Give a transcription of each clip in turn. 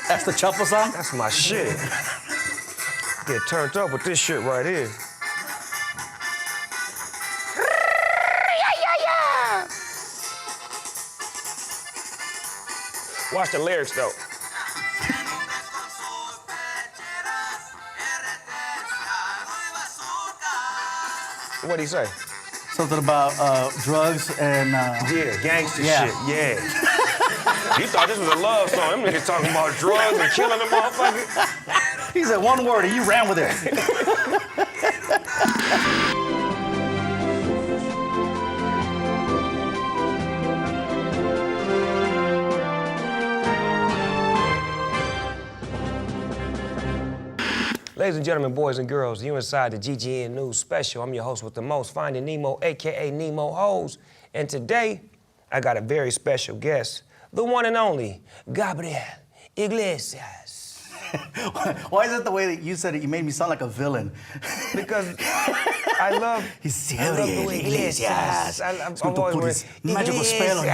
That's the shuffle song? That's my shit. Get turned up with this shit right here. Watch the lyrics, though. What'd he say? Something about drugs and... Yeah, gangster shit, yeah. You thought this was a love song. Them niggas talking about drugs and killing them motherfuckers. He said one word and you ran with it. Ladies and gentlemen, boys and girls, you inside the GGN News Special. I'm your host with the most, Finding Nemo, AKA Nemo Hose. And today, I got a very special guest, the one and only Gabriel Iglesias. Why is it the way that you said it? You made me sound like a villain. Because I love Gabriel Iglesias. I've always magical spell on you.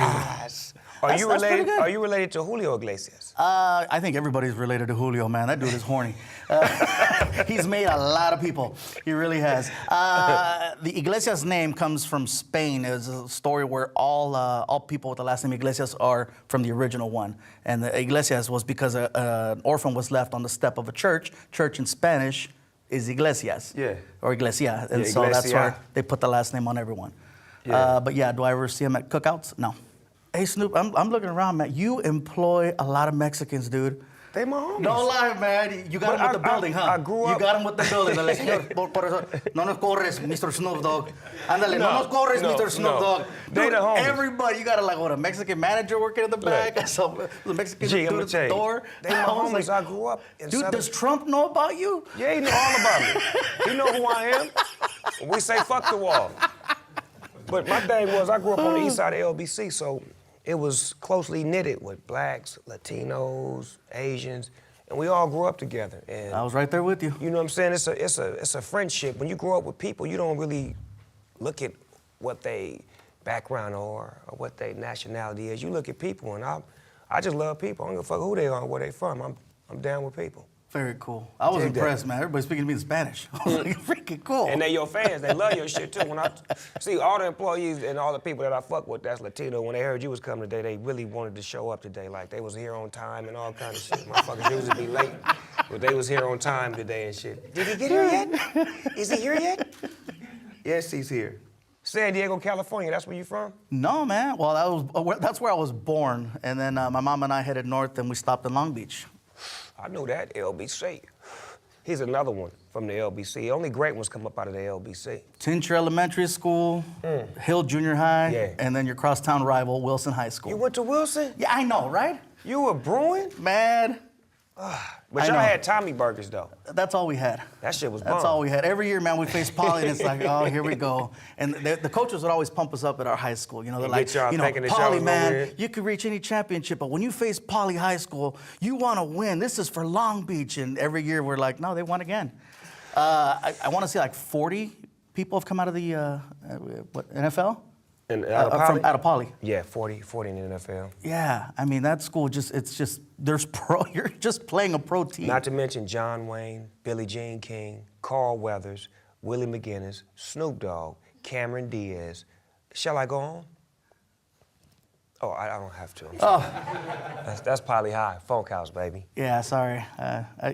Are you related? pretty good. Are you related to Julio Iglesias? I think everybody's related to Julio, man. That dude is horny. He's made a lot of people. He really has. The Iglesias name comes from Spain. It's a story where all people with the last name Iglesias are from the original one. And the Iglesias was because an orphan was left on the step of a church. Church in Spanish is Iglesias. Yeah. Or Iglesia. And Yeah, so that's Iglesia. why they put the last name on everyone. Yeah. But yeah, do I ever see him at cookouts? No. Hey, Snoop, I'm looking around, man. You employ a lot of Mexicans, dude. They my homies. Don't lie, man. You got him with the building, huh? I grew up. You got him with the building. Like, señor, por eso, no nos corres, Mr. Snoop Dogg. Ándale, no nos corres, Mr. Snoop Dogg. They Dude, the homies. everybody, you got a Mexican manager working in the back, the Mexican Gee, dude I'ma at tell the you, door. They my homies. I grew up in Dude, Southern... does Trump know about you? Yeah, he know all about me. He know who I am. We say fuck the wall. But my thing was, I grew up on the east side of LBC, so it was closely knitted with blacks, Latinos, Asians, and we all grew up together. And I was right there with you. you know what I'm saying? It's a friendship. When you grow up with people, you don't really look at what they background are or what their nationality is. You look at people, and I just love people. I don't give a fuck who they are or where they from. I'm down with people. Very cool. I was impressed, man. Everybody speaking to me in Spanish. I was like, freaking cool. And they your fans. They love your shit, too. When I see all the employees and all the people that I fuck with that's Latino, when they heard you was coming today, they really wanted to show up today. Like, they was here on time and all kind of shit. Motherfuckers usually be late, but they was here on time today and shit. Did he get here yet? Is he here yet? Yes, he's here. San Diego, California, that's where you from? No, man. Well, that's where I was born. And then my mom and I headed north and we stopped in Long Beach. I know that, LBC. Here's another one from the LBC. Only great ones come up out of the LBC. Tincher Elementary School, Hill Junior High, Yeah. and then your crosstown rival, Wilson High School. You went to Wilson? Yeah, I know, right? You were Bruin? Man, But I y'all know. had Tommy burgers, though. that's all we had. That shit was That's bomb. all we had. Every year, man, we faced Poly, and it's like, oh, here we go. And the coaches would always pump us up at our high school. You know, they're And like, get y'all you know, thinking that y'all Poly, was gonna man, win. you could reach any championship, but when you face Poly High School, you want to win. This is for Long Beach. And every year, we're like, no, they won again. I want to say like 40 people have come out of the NFL? And out of Poly? Out of Poly. Yeah, 40 in the NFL. Yeah, I mean, that school there's you're just playing a pro team. Not to mention John Wayne, Billie Jean King, Carl Weathers, Willie McGinnis, Snoop Dogg, Cameron Diaz. Shall I go on? Oh, I don't have to. I'm sorry. That's Poly High, Funk House, baby. Yeah, sorry.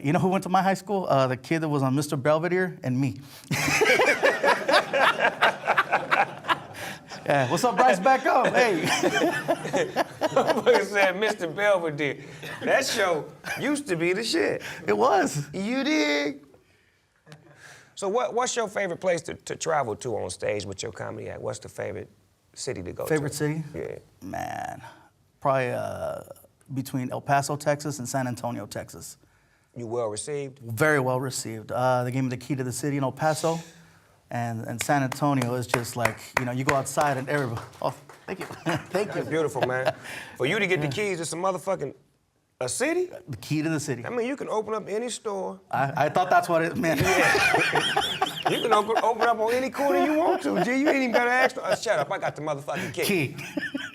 You know who went to my high school? The kid that was on Mr. Belvedere and me. Yeah, what's up, Bryce? Back up. Hey. Motherfucker said Mr. Belvedere. That show used to be the shit. It was. You dig? So what's your favorite place to travel to on stage with your comedy act? What's the favorite city to go to? Favorite city? Yeah. Man, probably between El Paso, Texas and San Antonio, Texas. You well received? Very well received. They gave me the key to the city in El Paso. And San Antonio is just like, you know, you go outside and everybody, oh, thank you. Thank you. That's beautiful, man. For you to get the keys to some motherfucking, a city? The key to the city. I mean, you can open up any store. I thought that's what it meant. Yeah. You can open up on any corner you want to, G. You ain't even gotta ask. Shut up, I got the motherfucking key. Key.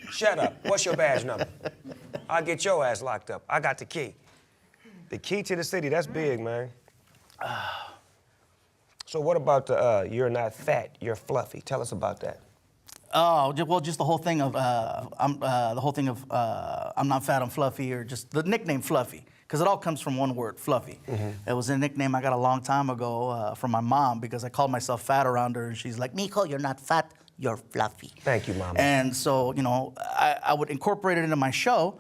Shut up. What's your badge number? I'll get your ass locked up. I got the key. The key to the city, that's big, man. So what about the you're not fat, you're fluffy? Tell us about that. Oh, well, just the whole thing of I'm not fat, I'm fluffy, or just the nickname Fluffy, because it all comes from one word, Fluffy. It was a nickname I got a long time ago from my mom because I called myself fat around her, and she's like, Miko, you're not fat, you're fluffy. Thank you, Mama. And so, you know, I would incorporate it into my show,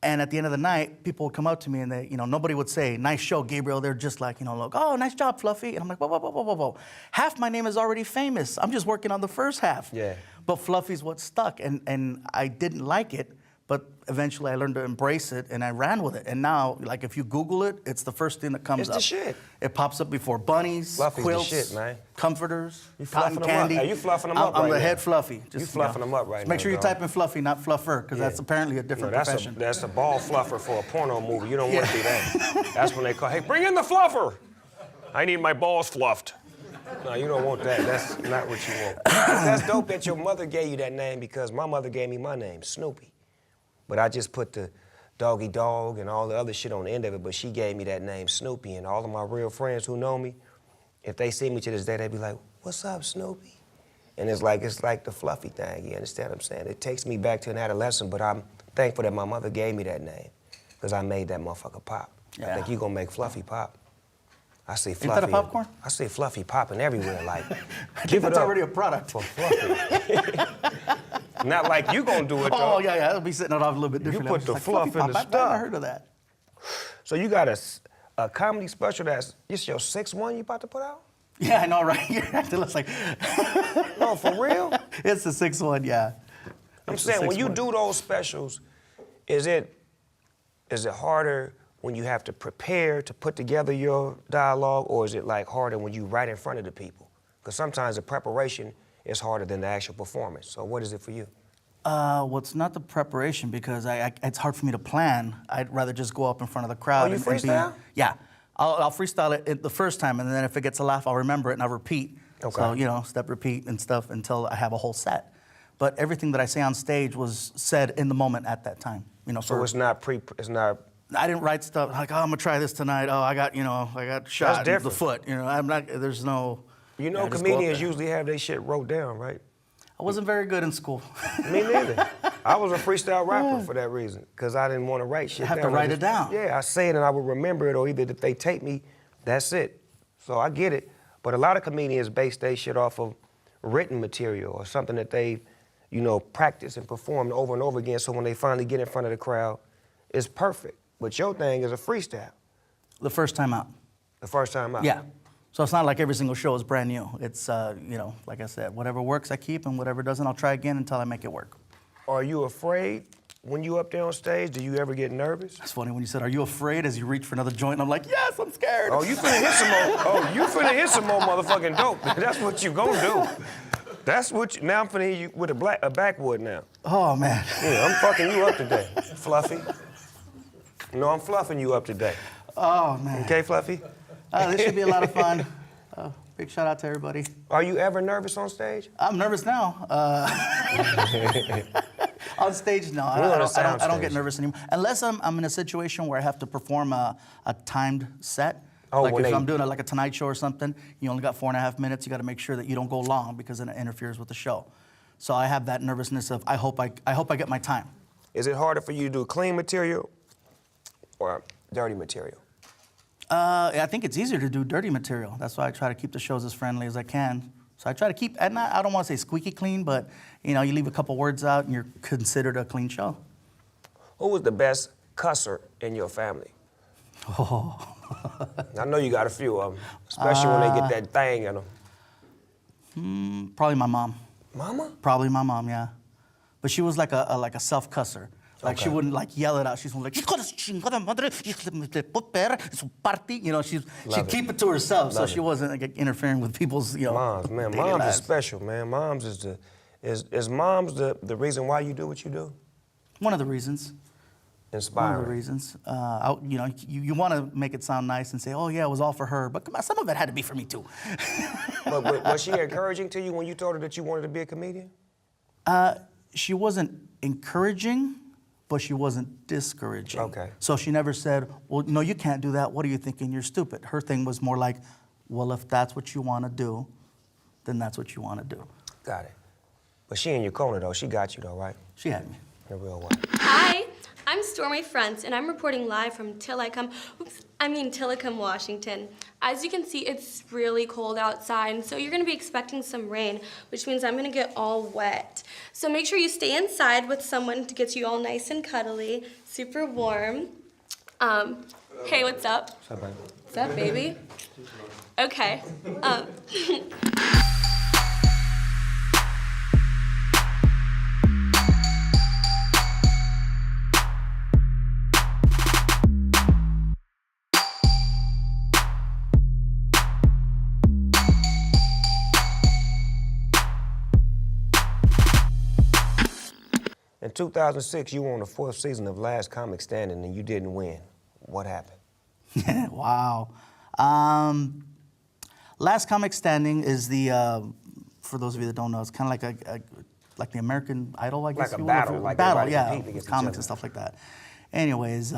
and at the end of the night, people would come up to me and they, you know, nobody would say, nice show, Gabriel. They're just like, you know, like, oh, nice job, Fluffy. And I'm like, whoa, whoa, whoa, whoa, whoa, whoa. Half my name is already famous. I'm just working on the first half. Yeah. But Fluffy's what stuck, and I didn't like it, but eventually I learned to embrace it, and I ran with it. And now, like, if you Google it, it's the first thing that comes up. It's the shit. It pops up before bunnies, Fluffy's quilts, the shit, man. comforters, You cotton fluffing them candy. up. Hey, you fluffing them up I'm right the now. head Fluffy. You fluffing them up right now, Make sure you dog. type in Fluffy, not Fluffer, because that's apparently a different profession. That's a ball fluffer for a porno movie. You don't want to do that. That's when they call, hey, bring in the fluffer. I need my balls fluffed. No, you don't want that. That's not what you want. That's dope that your mother gave you that name, because my mother gave me my name, Snoopy. But I just put the doggy dog and all the other shit on the end of it, but she gave me that name, Snoopy. And all of my real friends who know me, if they see me to this day, they be like, what's up, Snoopy? And it's like the fluffy thing, you understand what I'm saying? It takes me back to an adolescent, but I'm thankful that my mother gave me that name, because I made that motherfucker pop. Yeah. I think you gonna make Fluffy pop. I see Ain't Fluffy. that a popcorn? I see Fluffy popping everywhere, like, I think that's already a product. for Fluffy. Not like you gonna do it, though. Oh, yeah, I'll be setting it off a little bit differently. put I'm the just fluff Fluffy in the Pop. I've never stuff. heard of that. So you got a comedy special that's, this your 6th one you about to put out? Yeah, I know, right? You're acting like, No, for real? it's the 6th one, yeah. I'm It's the saying, when 6th you one. do those specials, is it harder when you have to prepare to put together your dialogue, or is it like harder when you right in front of the people? Because sometimes the preparation is harder than the actual performance. So what is it for you? Well, it's not the preparation, because it's hard for me to plan. I'd rather just go up in front of the crowd. you and freestyle? Yeah. I'll freestyle it the first time, and then if it gets a laugh, I'll remember it and I'll repeat. Okay. So, you know, step, repeat, and stuff until I have a whole set. But everything that I say on stage was said in the moment at that time. You know, So it's not I didn't write stuff like, oh, I'm gonna try this tonight. Oh, I got shot in the different. foot. You know, there's no. You know, I just go up comedians there. usually have their shit wrote down, right? I wasn't very good in school. Me neither. I was a freestyle rapper for that reason, because I didn't want to write shit down. Have to write it down. Yeah, I say it and I would remember it, or either if they tape me, that's it. So I get it. But a lot of comedians base their shit off of written material or something that they, you know, practice and perform over and over again, so when they finally get in front of the crowd, it's perfect. But your thing is a freestyle. The first time out. The first time out. Yeah. So it's not like every single show is brand new. It's, you know, like I said, whatever works I keep, and whatever doesn't I'll try again until I make it work. Are you afraid when you up there on stage? Do you ever get nervous? It's funny when you said, are you afraid, as you reach for another joint, and I'm like, yes, I'm scared. Oh, you finna hit some more. Oh, you finna hit some more motherfucking dope. That's what you gonna do. That's what you, now I'm finna hit you with a backwood now. Oh, man. Yeah, I'm fucking you up today, Fluffy. No, I'm fluffing you up today. Oh, man. Okay, Fluffy? This should be a lot of fun. Big shout out to everybody. Are you ever nervous on stage? I'm nervous now. On stage, no. We're on a I don't get soundstage. nervous anymore. Unless I'm in a situation where I have to perform a timed set. Oh, like when if they- I'm doing like a Tonight Show or something, you only got 4.5 minutes. You got to make sure that you don't go long, because then it interferes with the show. So I have that nervousness of I hope I get my time. Is it harder for you to do clean material or dirty material? I think it's easier to do dirty material. That's why I try to keep the shows as friendly as I can. So I try to keep, and I don't want to say squeaky clean, but you know, you leave a couple words out and you're considered a clean show. Who was the best cusser in your family? Oh. I know you got a few of them, especially when they get that thing in them. Probably my mom. Mama? Probably my mom, yeah. But she was like a self-cusser. Like she Okay. wouldn't like yell it out. She's like, you know, she'd keep it to herself, so she wasn't like, interfering with people's, you know. Moms, man, daily moms lives. is special, man. Moms is moms the reason why you do what you do? One of the reasons. Inspiring. One of the reasons. You know, you want to make it sound nice and say, oh yeah, it was all for her, but come on, some of it had to be for me too. But was she encouraging to you when you told her that you wanted to be a comedian? She wasn't encouraging, but she wasn't discouraging. Okay. So she never said, well, no, you can't do that. What are you thinking? You're stupid. Her thing was more like, well, if that's what you want to do, then that's what you want to do. Got it. But she in your corner, though. She got you, though, right? She had me. In a real way. Hi, I'm Stormy Fronts, and I'm reporting live from Tillicum, Washington. As you can see, it's really cold outside, and so you're gonna be expecting some rain, which means I'm gonna get all wet. So make sure you stay inside with someone to get you all nice and cuddly, super warm. Hey, what's up? What's up, baby? What's up, baby? Okay. In 2006, you were on the 4th season of Last Comic Standing, and you didn't win. What happened? Wow. Last Comic Standing is the, for those of you that don't know, it's kind of like the American Idol, I guess. Like a you will, battle, if you- like battle, everybody yeah, compete against each comics other. and stuff like that. Anyways,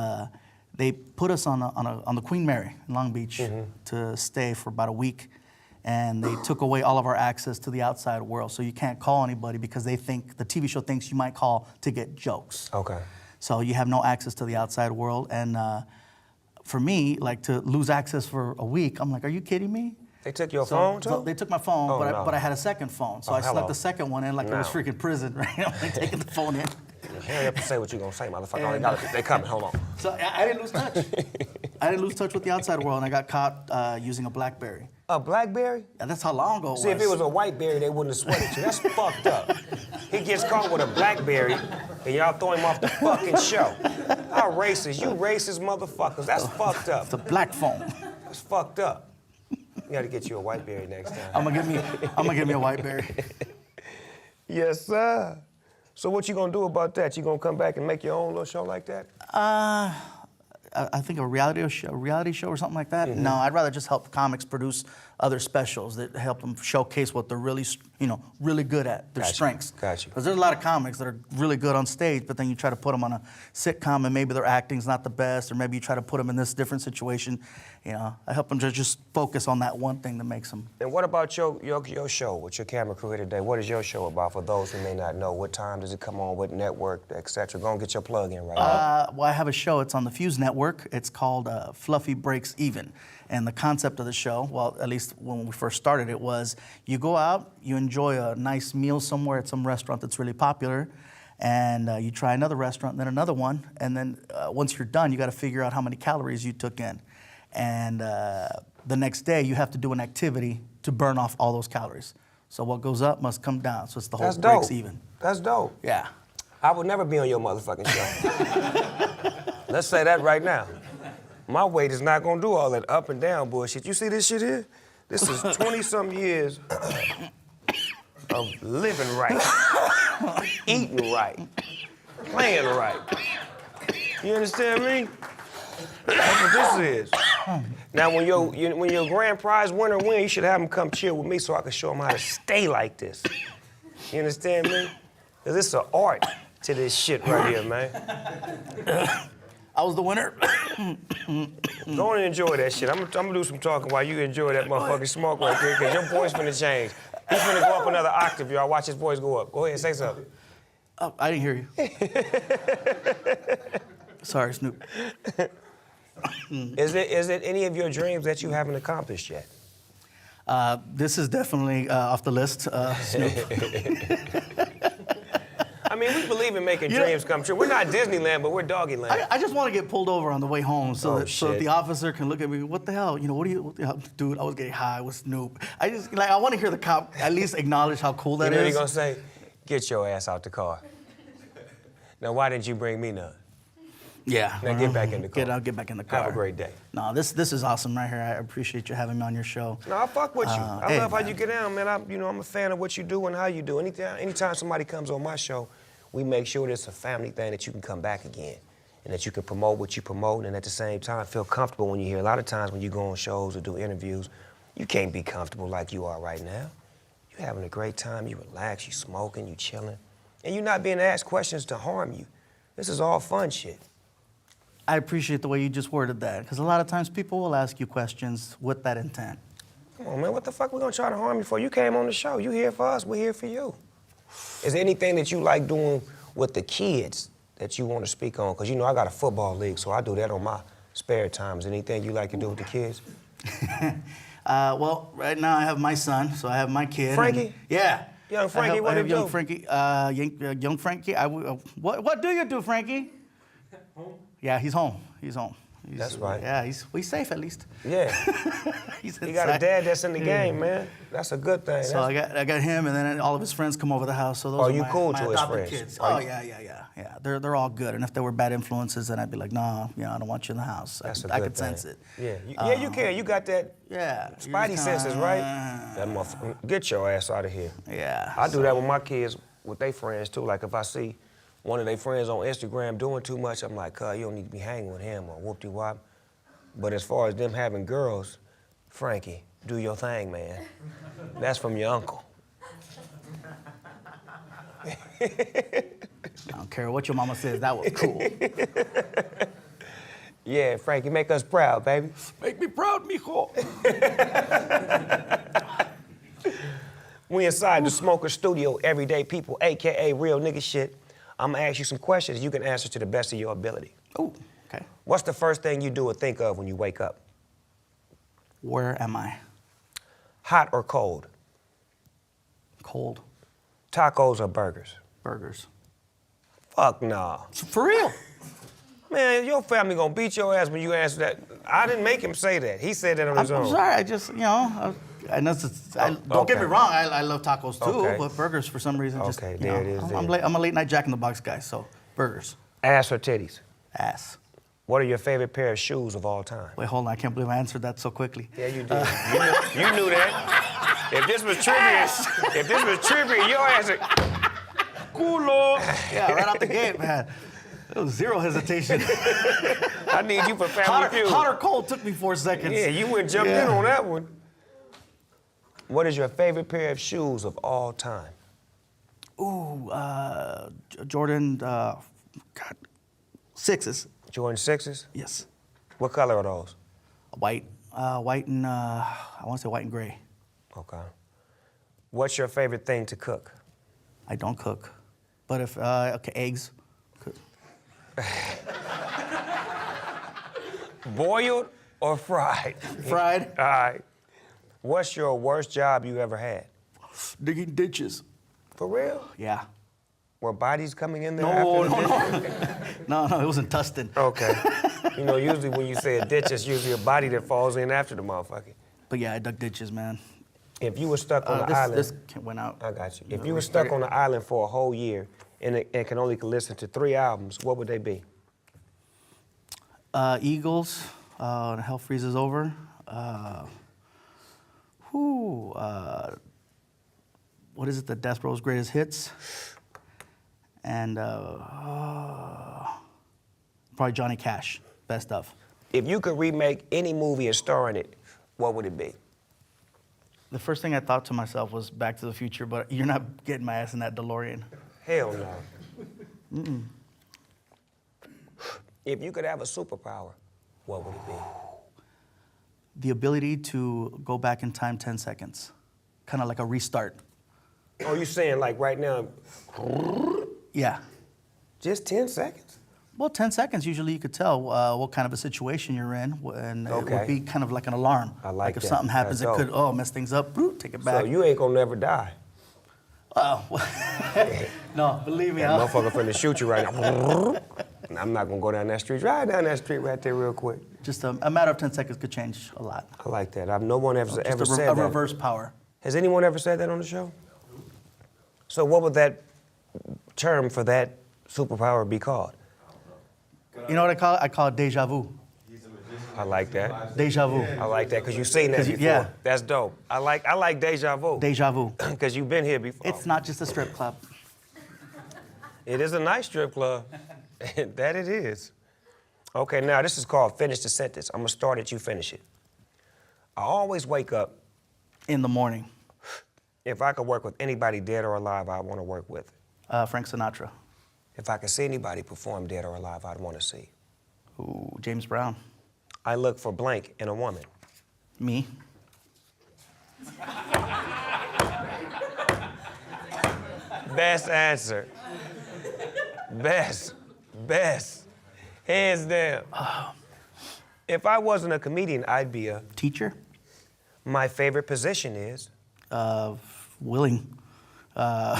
they put us on the Queen Mary in Long Beach to stay for about a week, and they took away all of our access to the outside world. So you can't call anybody because they think the TV show thinks you might call to get jokes. Okay. So you have no access to the outside world, and for me, like to lose access for a week, I'm like, are you kidding me? They took your phone, too? So they took my phone, Oh, but, no. but I had a second phone. So Oh, I hello. slept the second one in like it was No. freaking prison, right? I'm like taking the phone in. Hurry up and say what you're going to say, motherfucker. They coming. Hold on. So I didn't lose touch. I didn't lose touch with the outside world, and I got caught using a BlackBerry. A BlackBerry? And that's how long ago it was. See, if it was a white berry, they wouldn't have sweated you. That's fucked up. He gets caught with a BlackBerry, and y'all throw him off the fucking show. How racist. You racist motherfuckers. That's fucked up. It's a black phone. That's fucked up. You gotta get you a white berry next time. I'm gonna get me a whiteberry. Yes, sir. So what you gonna do about that? You gonna come back and make your own little show like that? I think a reality show or something like that. No, I'd rather just help comics produce other specials that help them showcase what they're really, really good at, their Gotcha. strengths. Gotcha. Because there's a lot of comics that are really good on stage, but then you try to put them on a sitcom and maybe their acting's not the best, or maybe you try to put them in this different situation. I help them to just focus on that one thing that makes them. And what about your show with your camera crew here today? What is your show about for those who may not know? What time does it come on? What network, etc.? Go and get your plug in right now. Well, I have a show. It's on the Fuse Network. It's called Fluffy Breaks Even. And the concept of the show, well, at least when we first started it, was you go out, you enjoy a nice meal somewhere at some restaurant that's really popular, and you try another restaurant, and then another one, and then once you're done, you got to figure out how many calories you took in. And the next day, you have to do an activity to burn off all those calories. So what goes up must come down. So it's the whole That's breaks dope. even. That's dope. Yeah. I would never be on your motherfucking show. Let's say that right now. My weight is not gonna do all that up and down bullshit. You see this shit here? This is 20-something years of living right, eating right, playing right. You understand me? That's what this is. Now, when your grand prize winner win, you should have him come chill with me so I can show him how to stay like this. You understand me? Because it's an art to this shit right here, man. I was the winner. Go and enjoy that shit. I'm gonna do some talking while you enjoy that motherfucking smoke right there, because your voice finna change. He's finna go up another octave, y'all. Watch his voice go up. Go ahead, say something. Oh, I didn't hear you. Sorry, Snoop. Is it any of your dreams that you haven't accomplished yet? This is definitely off the list, Snoop. I mean, we believe in making Yeah. dreams come true. We're not Disneyland, but we're Doggyland. I just want to get pulled over on the way home so that shit. the officer can look at me. What the hell? What the hell? Dude, I was getting high with Snoop. I want to hear the cop at least acknowledge how cool that You know is. what he's gonna say? Get your ass out the car. Now, why didn't you bring me none? Yeah. Now get back in the car. I'll get back in the car. Have a great day. No, this is awesome right here. I appreciate you having me on your show. No, I fuck with you. I hey, love how man. you get down, man. I'm a fan of what you do and how you do. Anytime somebody comes on my show, we make sure it's a family thing that you can come back again and that you can promote what you promote and at the same time feel comfortable when you're here. A lot of times when you go on shows or do interviews, you can't be comfortable like you are right now. You're having a great time, you relax, you smoking, you chilling, and you're not being asked questions to harm you. This is all fun shit. I appreciate the way you just worded that, because a lot of times people will ask you questions with that intent. Come on, man, what the fuck we gonna try to harm you for? You came on the show. You here for us, we're here for you. Is there anything that you like doing with the kids that you want to speak on? Because you know I got a football league, so I do that on my spare time. Is there anything you like to do with the kids? Well, right now I have my son, so I have my kid. Frankie? Yeah. Young Frankie, I what have do you young do? Frankie. Young Frankie. What do you do, Frankie? Home. Yeah, he's home. He's home. That's right. Yeah, he's safe at least. Yeah. He's He got a dad that's in the game, man. That's a good thing. So I got him, and then all of his friends come over the house. So those are you my, cool my to his adopted friends? kids. Are Oh yeah. They're all good. And if there were bad influences, then I'd be like, no, I don't want you in the house. That's I a good could sense it. Yeah, you can. You got that Spidey senses, right? That motherfucker. Get your ass out of here. Yeah. I do that with my kids, with their friends too. Like if I see one of their friends on Instagram doing too much, I'm like, you don't need to be hanging with him or whoop-de-wop. But as far as them having girls, Frankie, do your thing, man. That's from your uncle. I don't care what your mama says. That was cool. Yeah, Frankie, make us proud, baby. Make me proud, mijo. We inside the Smoker Studio, everyday people, AKA real nigga shit. I'm gonna ask you some questions you can answer to the best of your ability. Oh, okay. What's the first thing you do or think of when you wake up? Where am I? Hot or cold? Cold. Tacos or burgers? Burgers. Fuck nah. For real? Man, your family gonna beat your ass when you answer that. I didn't make him say that. He said that on his I'm own. sorry. I just, don't get me wrong. I love tacos too, Okay. but burgers for some reason just. Okay, you there know, it is, I'm a late night Jack in the Box guy, so burgers. Ass or titties? Ass. What are your favorite pair of shoes of all time? Wait, hold on. I can't believe I answered that so quickly. Yeah, you did. You knew that. If this was trivia, your ass would... Culo. Yeah, right out the gate, man. There was zero hesitation. I need you for Family Feud. Hot or cold took me 4 seconds. Yeah, you went jumped in on that one. What is your favorite pair of shoes of all time? Ooh, Jordan, sixes. Jordan 6s? Yes. What color are those? White and, I want to say white and gray. Okay. What's your favorite thing to cook? I don't cook. But if, okay, eggs. Boiled or fried? Fried. All right. What's your worst job you ever had? Digging ditches. For real? Yeah. Were bodies coming in there No, after the no, ditch? no. No, it wasn't Tustin. Okay. You know, usually when you say a ditch, it's usually a body that falls in after the motherfucker. But yeah, I dug ditches, man. If you were stuck on the island... This went out. I got you. If you were stuck on the island for a whole year and can only listen to 3 albums, what would they be? Eagles, Hell Freezes Over. What is it? The Death Row's Greatest Hits. And probably Johnny Cash, Best Of. If you could remake any movie and star in it, what would it be? The first thing I thought to myself was Back to the Future, but you're not getting my ass in that DeLorean. Hell no. Mm-mm. If you could have a superpower, what would it be? The ability to go back in time 10 seconds. Kind of like a restart. Oh, you saying like right now, Yeah. just 10 seconds? Well, 10 seconds, usually you could tell what kind of a situation you're in, and it Okay. would be kind of like an alarm. I like if that. something happens, That's it could, mess things up, take it back. So you ain't gonna never die. Oh, no, believe me. That motherfucker finna shoot you right now. And I'm not gonna go down that street. Drive down that street right there real quick. Just a matter of 10 seconds could change a lot. I like that. No one ever Just said a that. reverse power. Has anyone ever said that on the show? So what would that term for that superpower be called? You know what I call it? I call it deja vu. I like that. Deja vu. I like that because you've seen that 'Cause before. yeah. That's dope. I like deja vu. Deja vu. Because you've been here before. It's not just a strip club. It is a nice strip club. That it is. Okay, now this is called finish the sentence. I'm gonna start it, you finish it. I always wake up. In the morning. If I could work with anybody dead or alive, I want to work with. Frank Sinatra. If I could see anybody perform dead or alive, I'd want to see. Ooh, James Brown. I look for blank in a woman. Me. Best answer. Best. Hands down. If I wasn't a comedian, I'd be a... Teacher. My favorite position is? Willing. On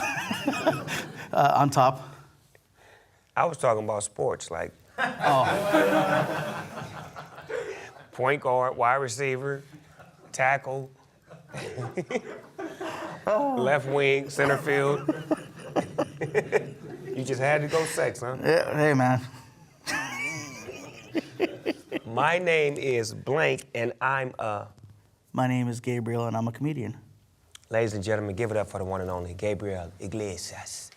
top. I was talking about sports, like... Point guard, wide receiver, tackle, left wing, center field. You just had to go sex, huh? Yeah, hey, man. My name is blank, and I'm a... My name is Gabriel, and I'm a comedian. Ladies and gentlemen, give it up for the one and only Gabriel Iglesias.